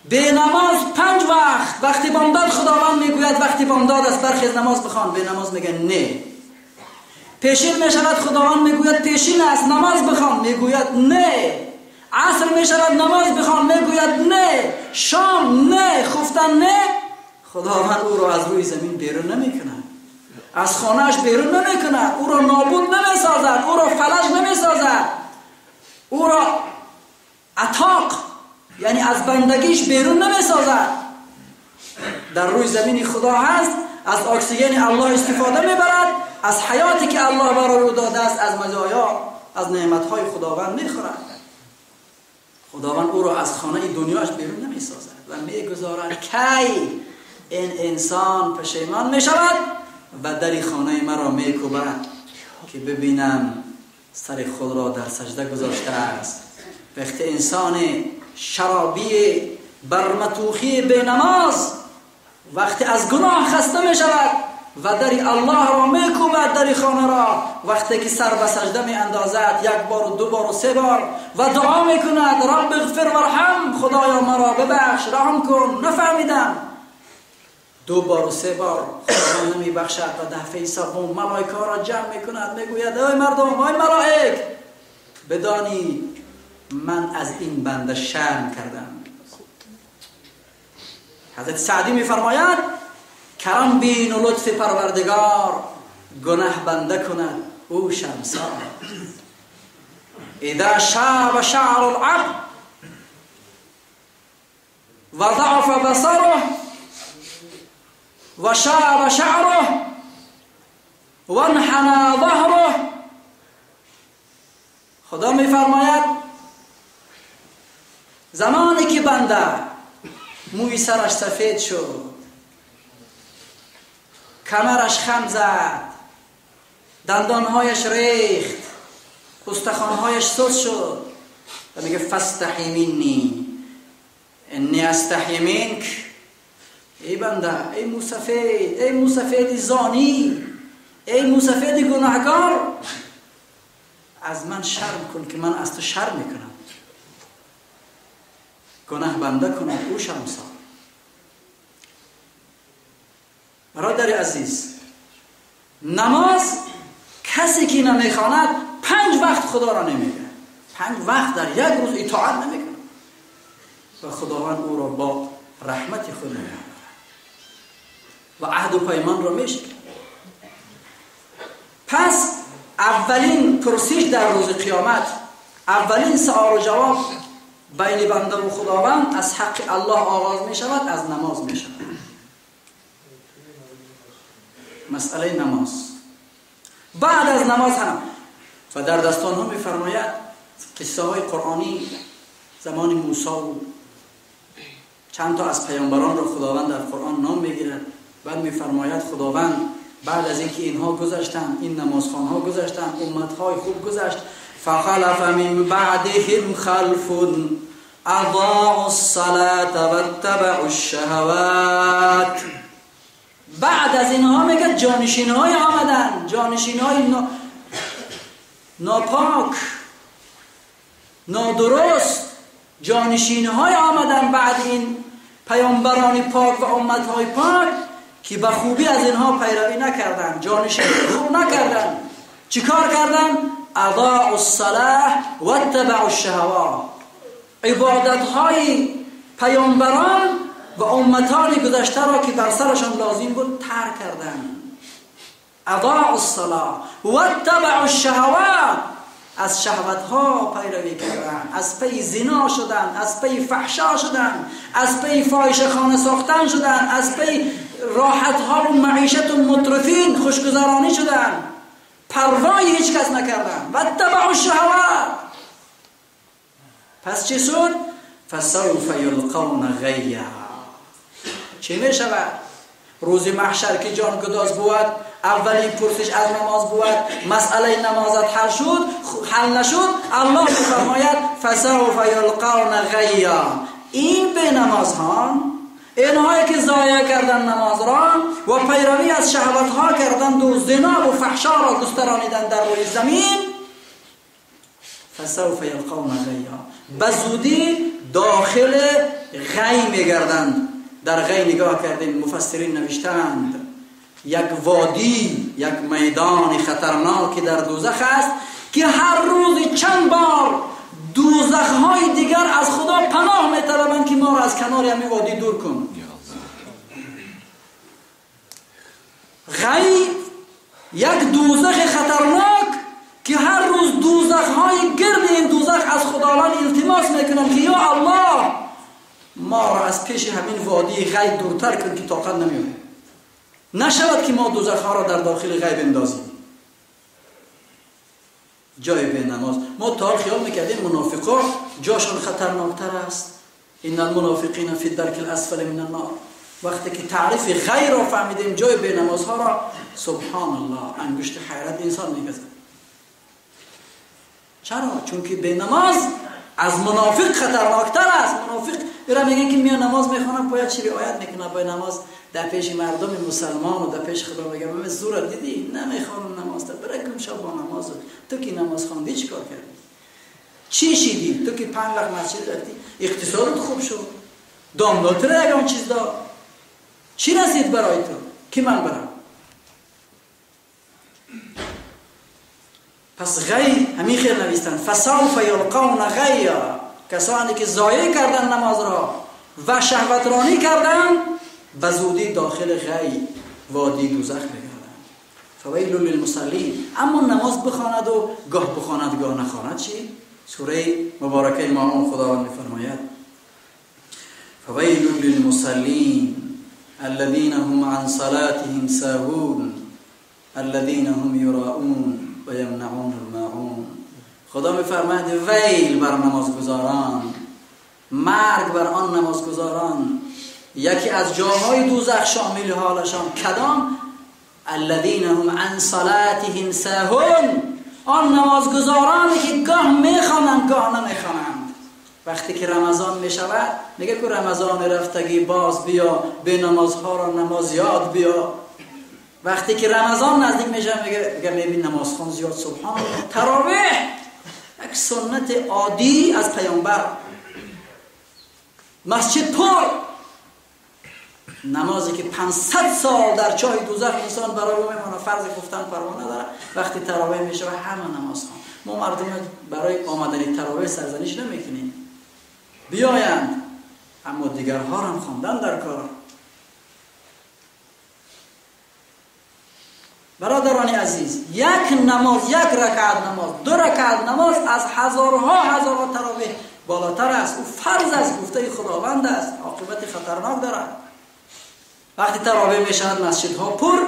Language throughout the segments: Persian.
به نماز 5 وقت، وقتی بامداد خداوند میگوید وقتی بامداد است برخیز نماز بخوان، به نماز میگه نه. پیشین میشود خداوند میگوید پیشین است نماز بخوان، میگوید نه. عصر میشود نماز بخوان، میگوید نه. شام نه. خفتن نه. خداوند او را از روی زمین بیرون نمیکنه، از خانهش بیرون نمیکنه، او را نابود نمیسازد، او را فلج نمیسازد، او را عتاق یعنی از بندگیش بیرون نمیسازد. در روی زمین خدا هست، از اکسیژن الله استفاده میبرد، از حیاتی که الله برای او داده است، از مزایا، از نعمتهای خداوند میخورد. خداوند او را از خانه دنیاش بیرون نمیسازد و میگذارد کی این انسان پشیمان میشود و در خانه مرا میکوبد که ببینم سر خود را در سجده گذاشته است. وقتی انسان شرابی برمتوخی به نماز وقتی از گناه خسته می شود و در الله را میکوبد در خانه را، وقتی که سر به سجده می اندازد 1 بار و 2 بار و 3 بار و دعا می کند رب اغفر ورحم، خدایا مرا ببخش رحم کن نفهمیدم، 2 بار و 3 بار خدا نمی بخشد و دفعه سوم ملائکه را جمع می کند، می گوید ای مردم، ای ملائک بدانید من از این بنده شرم کردم. حضرت سعدی می فرماید کرم بین و لطف پروردگار، گناه بنده کند او شرمسار. اذا شاب شعر العبد و ضعف بصره و شاب شعره و انحنى ظهره. خدا می فرماید زمانی که بنده موی سرش سفید شد، کمرش خم زد، دندانهایش ریخت، استخوانهایش سست شد و میگه فاستحی منی انی استحی منک. ای بنده، ای موسفید، ای موسفید زانی، ای موسفید گناهکار، از من شرم کن که من از تو شرم میکنم. گناه بنده کند او شرمسار. برادر عزیز، نماز کسی که نمیخواند 5 وقت خدا را نمیگه، 5 وقت در یک روز اطاعت نمیکنه و خداوند او را با رحمت خود میآورد و عهد و پیمان را میشکند. پس اولین پرسش در روز قیامت، اولین سوال و جواب بین بنده و خداوند از حق الله آغاز می شود، از نماز می شود. مسئله نماز. بعد از نماز هم و در داستان ها می فرماید قصه های قرآنی زمان موسی و چند تا از پیامبران را خداوند در قرآن نام می گیرد. بعد می فرماید خداوند بعد از اینکه اینها گذشتن، این نمازخوان ها گذشتن، امت های خوب گذشت، فخلف من بعدهم خلف اضاعوا الصلاة واتبعوا الشهوات. بعد از اینها میگه جانشین های آمدن، جانشین های ناپاک نادرست، جانشین های آمدن بعد این پیامبران پاک و امت های پاک که به خوبی از اینها پیروی نکردن، جانشین خوب نکردن. چیکار کردن؟ اضاعوا الصلاة واتبعوا الشهوات. عبادت های پیامبران و امتان گذشته را که بر سرشان لازم بود ترک کردند. اضاعوا الصلاة واتبعوا الشهوات. از شهوت ها پیروی کردند، از پی زنا شدند، از پی فحشا شدند، از پی فاحشه خانه ساختن شدند، از پی راحت ها و معیشت و مترفین خوشگذرانی شدند، پروای هیچ کس نکردند. واتبعوا الشهوات. پس چی شد؟ فسوف یلقون غیا. چی می شود؟ روز محشر که جان گداز بود، اولین پرسش از نماز بود، مسئله نمازت حل نشد، الله میفرماید فسوف یلقون غیا. این به نمازها، اینهایی که ضایع کردن نماز را و پیروی از شهوت ها کردند و زنا و فحشا را گسترانیدند در روی زمین، فسوف یلقون غیا، بزودی داخل غی میگردند. در غی نگاه کردیم مفسرین نوشتند یک وادی، یک میدان خطرناک در دوزخ است که هر روز چند بار دوزخ‌های دیگر از خدا پناه می‌طلبند که ما را از کنار همین وادی دور کن. غی یک دوزخ خطرناک که هر روز دوزخ‌های گرد این دوزخ از خداوند التماس میکنند که یا الله ما را از پیش همین وادی غی دورتر کن که طاقت نمی‌آوریم، نشود که ما دوزخ‌ها را در داخل غی بندازیم. جای به نماز ما تا خیال میکردیم منافقا جاشون خطرناکتر است. ان المنافقین فی الدرک الاسفل من النار. وقتی که تعریف غی را فهمیدیم جای به نمازها را، سبحان الله، انگشت حیرت انسان میگذاره. چرا؟ چون که به نماز از منافق خطرناکتر است. منافق ایرا میگن که میان نماز میخونن باید چی رعایت میکنه، باید نماز در پیش مردم مسلمان و در پیش خدا میگه من زور دیدی نمیخوام نماز، برای کم شب با نماز، تو که نماز خواندی چیکار کردی؟ چی شدی؟ تو که 5 لخ مسجد رفتی، اقتصادت خوب شد، دامدات را یکم چیز داد، چی رسید برای تو که من برم؟ پس غی همین خیر نویستن فسوف یلقون غیا، کسانی که ضایع کردن نماز را و شهوترانی کردن به زودی داخل غی وادی دوزخ بگردن. فویل للمصلین، اما نماز بخواند و گاه بخواند گاه نخواند چی؟ سوره مبارکه ما خداوند میفرماید فویل للمصلین الذين هم عن صلاتهم ساهون الذين هم يراءون و یمنعون الماعون. خدا میفرماید ویل بر نمازگزاران، مرگ بر آن نمازگزاران. یکی از جاهای دوزخ شامل حالشان کدام؟ الذين هم عن صلاتهم ساهون، آن نمازگزارانی که گاه میخوانند گاه نمیخوانند. وقتی که رمضان میشود میگه که رمضان رفتگی باز بیا، به نمازها را نماز یاد بیا. وقتی که رمضان نزدیک میشه میگه میبین نمازخوان زیاد. سبحان الله، تراویح یک سنت عادی از پیامبر، مسجد پر، نمازی که 500 سال در چاه دوزخ انسان برای میمونه، فرض گفتن پروا نداره. وقتی تراویح میشه همه نماز خوان. ما مردم برای آمدن تراویح سرزنش نمیکنیم، بیایند، اما دیگرها هم خواندن در کار. برادران عزیز، یک نماز، یک رکعت نماز، 2 رکعت نماز از هزارها تراویح بالاتر است. او فرض است، گفته خداوند است، عاقبت خطرناک دارد. وقتی تراویح میشود مسجدها پر،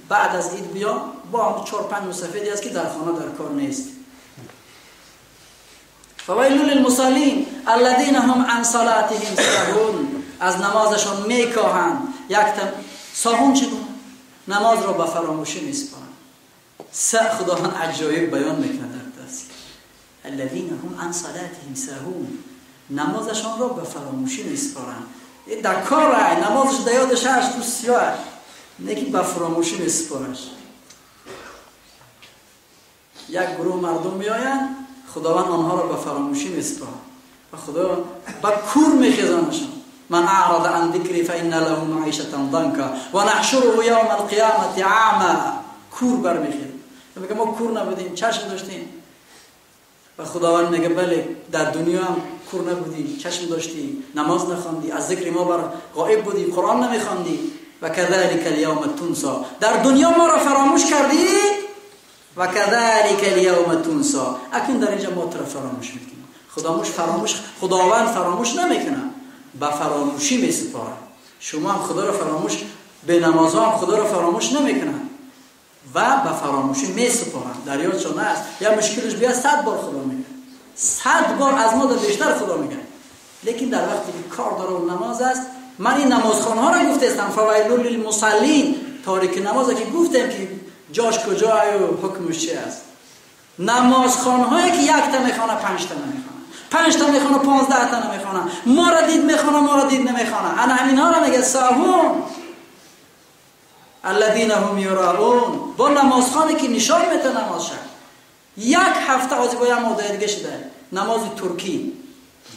بعد از عید بیا با 4-5 مسافری است که در خانه در کار نیست. فویل للمصلین الذين هم عن صلاتهم ساهون، از نمازشان میکاهند. ساهون چی بود؟ نماز را به فراموشی میسپارند. خداوند عجایب بیان میکنه در تفسیر الذين هم عن صلاتهم ساهون، نمازشان را به فراموشی میسپارند. در کار نمازش در یادش هست تو سیاه، نه که به فراموشی میسپارش. یک گروه مردم میآیند، خداوند آنها را به فراموشی میسپارد و خدا به کور میخیزانشان. من اعرض عن ذکری فإن له معیشة ضنکا و نحشره یوم القیامة اعما. کور برمیخیزه، میگه ما کور نبودیم، چشم داشتیم. و خداوند میگه بله در دنیا هم کور نبودی، چشم داشتی، نماز نخواندی، از ذکر ما بر غائب بودی، قرآن نمیخواندی. و کذالک اليوم تنسی، در دنیا ما را فراموش کردی. و کذالک اليوم تنسی، اکنون در اینجا ما را فراموش میکنیم. خداوند فراموش نمیکنه، به فراموشی میسپاره. شما هم خدا را فراموش، به نمازها هم خدا را فراموش نمیکنه و به فراموشی میسپارن. در یادشون هست یا مشکلش بیا 100 بار خدا میگه، 100 بار از ما بیشتر خدا میگه. لیکن در وقتی که کار داره و نماز است، من این نمازخوانها را گفتم فویل للمصلین، تاریک نماز که گفتم که جاش کجای و حکمش چی است. نمازخوانهایی که 1 تا میخوانه 5 تا نمیخوانه، 5 تا میخوانه 15 تا نمیخوانه، ما را دید میخوانه ما را دید نمیخوانه. انا همین ها را میگه ساهون الذين هم يراءون. با نمازخوانی که نشان میده نماز شد. 1 هفته از باید مدت دیگه شده نماز ترکی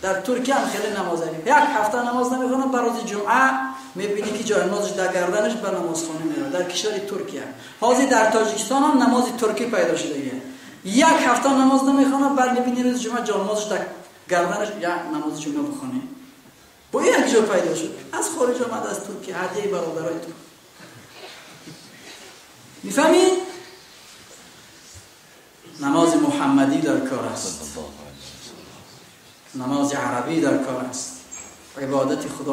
در ترکیه هم خیلی نماز هست. یک هفته نماز نمیخونه، بر روز جمعه میبینی که جای نمازش در گردنش بر نمازخانه میره. در کشور ترکیه حاضر در تاجیکستان هم نماز ترکی پیدا شده. یک هفته نماز نمیخونه، بعد میبینی روز جمعه جای نمازش در گردنش یک نماز جمعه بخونه. با یک جا پیدا شد. از خارج آمد، از ترکیه، هدیه برادرای تو. میفهمید؟ نماز محمدی در کار است، نماز عربی در کار است، عبادت خدا